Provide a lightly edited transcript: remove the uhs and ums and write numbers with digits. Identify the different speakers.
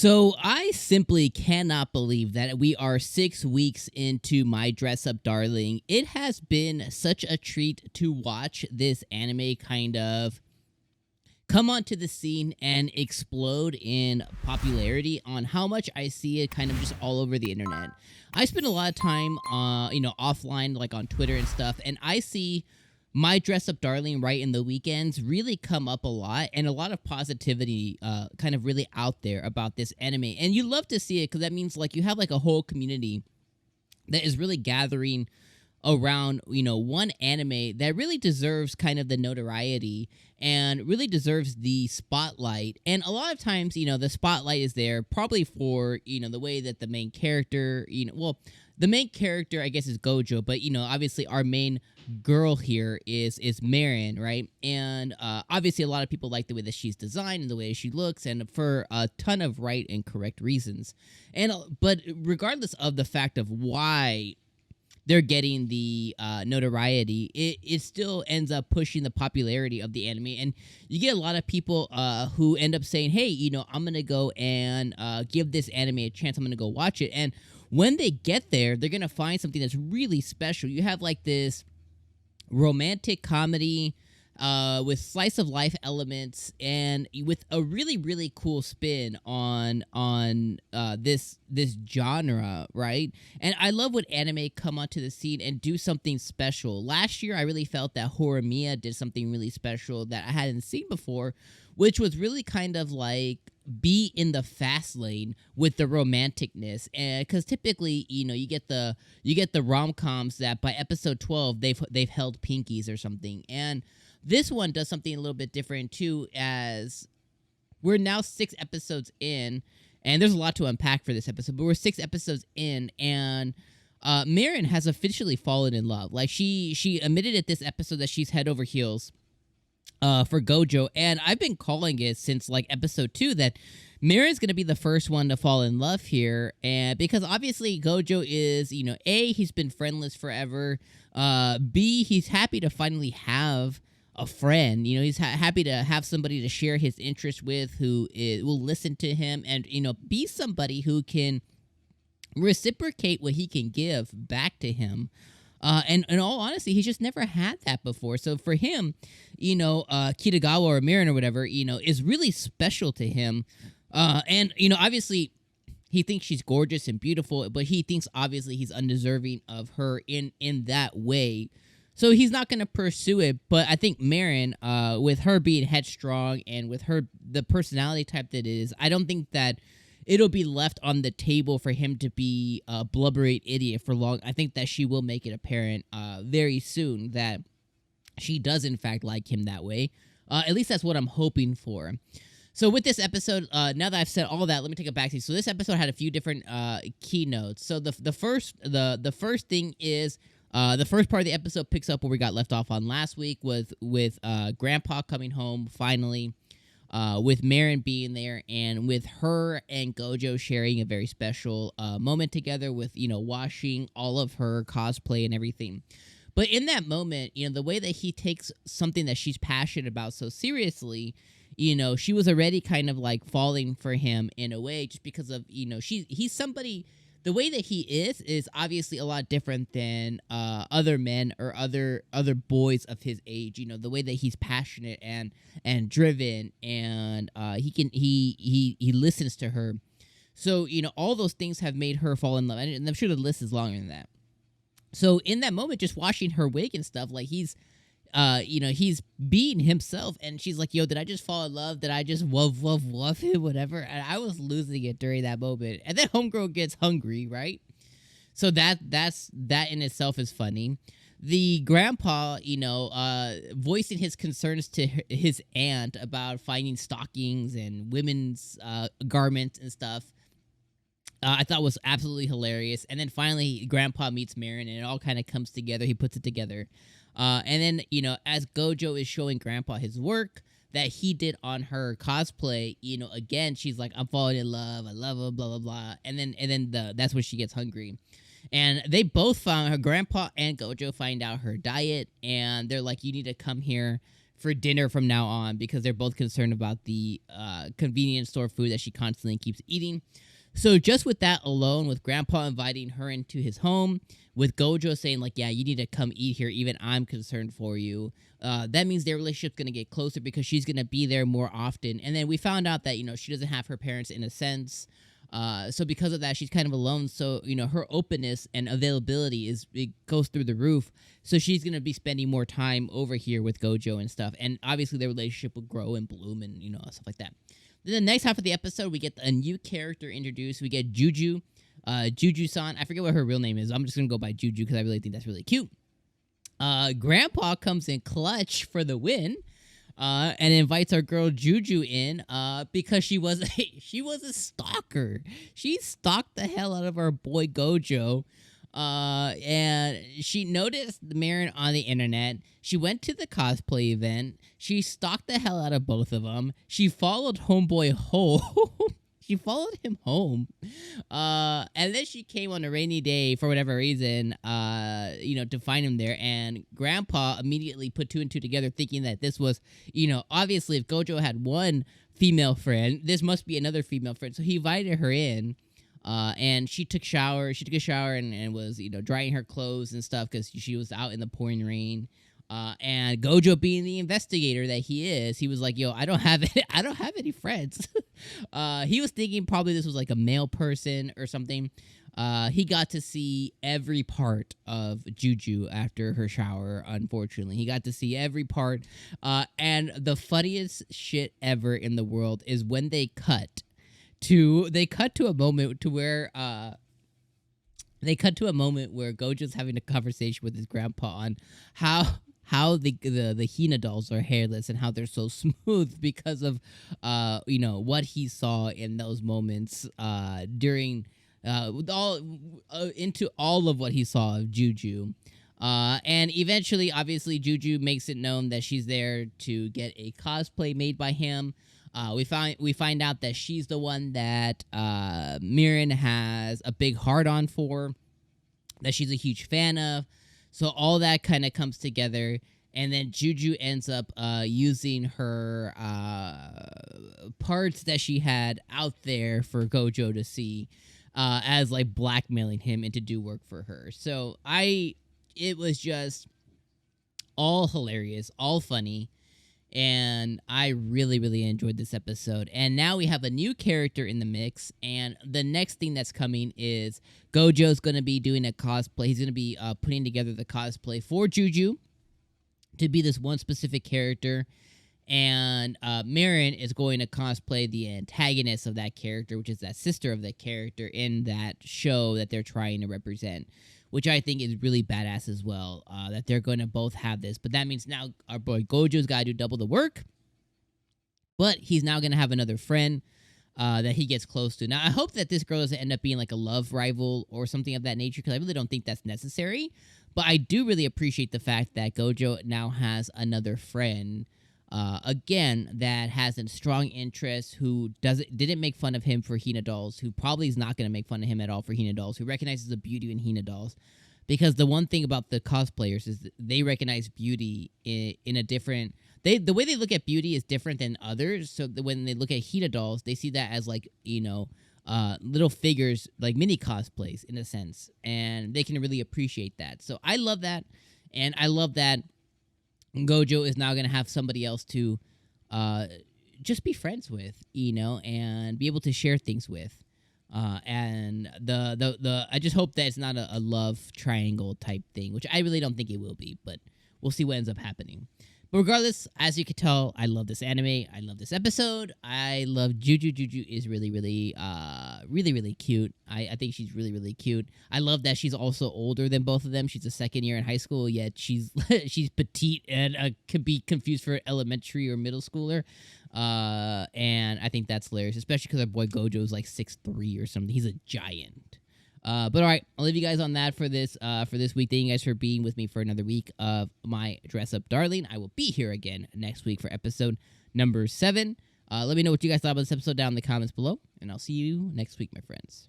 Speaker 1: So I simply cannot believe that we are 6 weeks into My Dress Up Darling. It has been such a treat to watch this anime kind of come onto the scene and explode in popularity on how much I see it kind of just all over the internet. I spend a lot of time, offline, like on Twitter and stuff, and I see My Dress Up Darling right in the weekends really come up a lot, and a lot of positivity kind of really out there about this anime. And you love to see it because that means like you have like a whole community that is really gathering around, one anime that really deserves kind of the notoriety and really deserves the spotlight. And a lot of times, the spotlight is there probably for, the way that the main character, the main character, I guess, is Gojo, but, obviously our main girl here is MARIN, right? And obviously a lot of people like the way that she's designed and the way she looks, and for a ton of right and correct reasons. But regardless of the fact of why they're getting the notoriety, it still ends up pushing the popularity of the anime. And you get a lot of people who end up saying, hey, I'm going to go and give this anime a chance. I'm going to go watch it. And when they get there, they're going to find something that's really special. You have like this romantic comedy with slice of life elements and with a really, really cool spin on this genre, right? And I love when anime come onto the scene and do something special. Last year, I really felt that Horimiya did something really special that I hadn't seen before, which was really kind of like be in the fast lane with the romanticness. And because typically, you get the rom-coms that by episode 12 they've held pinkies or something. And this one does something a little bit different too, as we're now 6 episodes in, and there's a lot to unpack for this episode, but we're 6 episodes in, and MARIN has officially fallen in love. Like, she admitted at this episode that she's head over heels for Gojo, and I've been calling it since like episode 2 that MARIN's gonna be the first one to fall in love here, and because obviously Gojo is, A, he's been friendless forever, B, he's happy to finally have a friend. He's happy to have somebody to share his interests with, who will listen to him and, be somebody who can reciprocate what he can give back to him. And in all honesty, he's just never had that before. So for him, Kitagawa or MARIN or whatever, is really special to him. And, obviously he thinks she's gorgeous and beautiful, but he thinks obviously he's undeserving of her in that way. So he's not going to pursue it, but I think MARIN, with her being headstrong and with her the personality type that it is, I don't think that it'll be left on the table for him to be a blubbery idiot for long. I think that she will make it apparent very soon that she does in fact like him that way. At least that's what I'm hoping for. So with this episode, now that I've said all that, let me take it back to you. So this episode had a few different keynotes. So the first thing is, the first part of the episode picks up where we got left off on last week with Grandpa coming home finally, with MARIN being there, and with her and Gojo sharing a very special moment together with, washing all of her cosplay and everything. But in that moment, the way that he takes something that she's passionate about so seriously, she was already kind of like falling for him in a way, just because of, he's somebody. The way that he is obviously a lot different than other men or other boys of his age. The way that he's passionate and driven, and he listens to her. So all those things have made her fall in love, and I'm sure the list is longer than that. So in that moment, just washing her wig and stuff, like he's being himself, and she's like, yo, did I just fall in love? Did I just woof him, whatever? And I was losing it during that moment. And then homegirl gets hungry, right? So that in itself is funny. The grandpa, voicing his concerns to his aunt about finding stockings and women's garments and stuff, I thought was absolutely hilarious. And then finally, Grandpa meets MARIN, and it all kind of comes together. He puts it together. And then, as Gojo is showing Grandpa his work that he did on her cosplay, again, she's like, I'm falling in love. I love him, blah, blah, blah. And then that's when she gets hungry. And they both found, her Grandpa and Gojo find out her diet, and they're like, you need to come here for dinner from now on because they're both concerned about the convenience store food that she constantly keeps eating. So just with that alone, with Grandpa inviting her into his home, with Gojo saying like, yeah, you need to come eat here, even I'm concerned for you, that means their relationship's going to get closer because she's going to be there more often. And then we found out that, she doesn't have her parents in a sense. So because of that, she's kind of alone. So, her openness and availability it goes through the roof. So she's going to be spending more time over here with Gojo and stuff. And obviously their relationship will grow and bloom and, stuff like that. Then the next half of the episode, we get a new character introduced. We get JUJU, JUJU-san. I forget what her real name is. I'm just going to go by JUJU because I really think that's really cute. Grandpa comes in clutch for the win. And invites our girl JUJU in because she was a stalker. She stalked the hell out of our boy Gojo. And she noticed the MARIN on the internet. She went to the cosplay event. She stalked the hell out of both of them. She followed homeboy home. She followed him home. And then she came on a rainy day for whatever reason, to find him there. And Grandpa immediately put two and two together thinking that this was, obviously if Gojo had one female friend, this must be another female friend. So he invited her in. And she took a shower and was, drying her clothes and stuff because she was out in the pouring rain. And Gojo, being the investigator that he is, he was like, "Yo, I don't have any friends." He was thinking probably this was like a male person or something. He got to see every part of JUJU after her shower. Unfortunately, he got to see every part. And the funniest shit ever in the world is when they cut to a moment to where Gojo's having a conversation with his grandpa on how the Hina dolls are hairless and how they're so smooth because of what he saw in those moments during into all of what he saw of JUJU. And eventually, obviously, JUJU makes it known that she's there to get a cosplay made by him. We find out that she's the one that MARIN has a big heart-on for, that she's a huge fan of. So all that kind of comes together, and then JUJU ends up using her parts that she had out there for Gojo to see as like blackmailing him into do work for her. So it was just all hilarious, all funny. And I really, really enjoyed this episode. And now we have a new character in the mix. And the next thing that's coming is Gojo's going to be doing a cosplay. He's going to be putting together the cosplay for JUJU to be this one specific character. And MARIN is going to cosplay the antagonist of that character, which is that sister of the character in that show that they're trying to represent, which I think is really badass as well, that they're going to both have this. But that means now our boy Gojo's got to do double the work, but he's now going to have another friend that he gets close to. Now, I hope that this girl doesn't end up being like a love rival or something of that nature, because I really don't think that's necessary. But I do really appreciate the fact that Gojo now has another friend, again, that has a strong interest, who didn't make fun of him for Hina dolls, who probably is not going to make fun of him at all for Hina dolls, who recognizes the beauty in Hina dolls. Because the one thing about the cosplayers is that they recognize beauty in a different... The way they look at beauty is different than others. So when they look at Hina dolls, they see that as like, little figures, like mini cosplays in a sense. And they can really appreciate that. So I love that. And I love that Gojo is now going to have somebody else to just be friends with, and be able to share things with. And I just hope that it's not a love triangle type thing, which I really don't think it will be, but we'll see what ends up happening. But regardless, as you can tell, I love this anime. I love this episode. I love JUJU. JUJU is really, really, really cute. I think she's really, really cute. I love that she's also older than both of them. She's a second year in high school, yet she's she's petite and could be confused for elementary or middle schooler. And I think that's hilarious, especially because our boy Gojo is like 6'3" or something. He's a giant. But all right, I'll leave you guys on that for this week. Thank you guys for being with me for another week of my Dress Up Darling. I will be here again next week for episode number 7. Let me know what you guys thought about this episode down in the comments below, and I'll see you next week, my friends.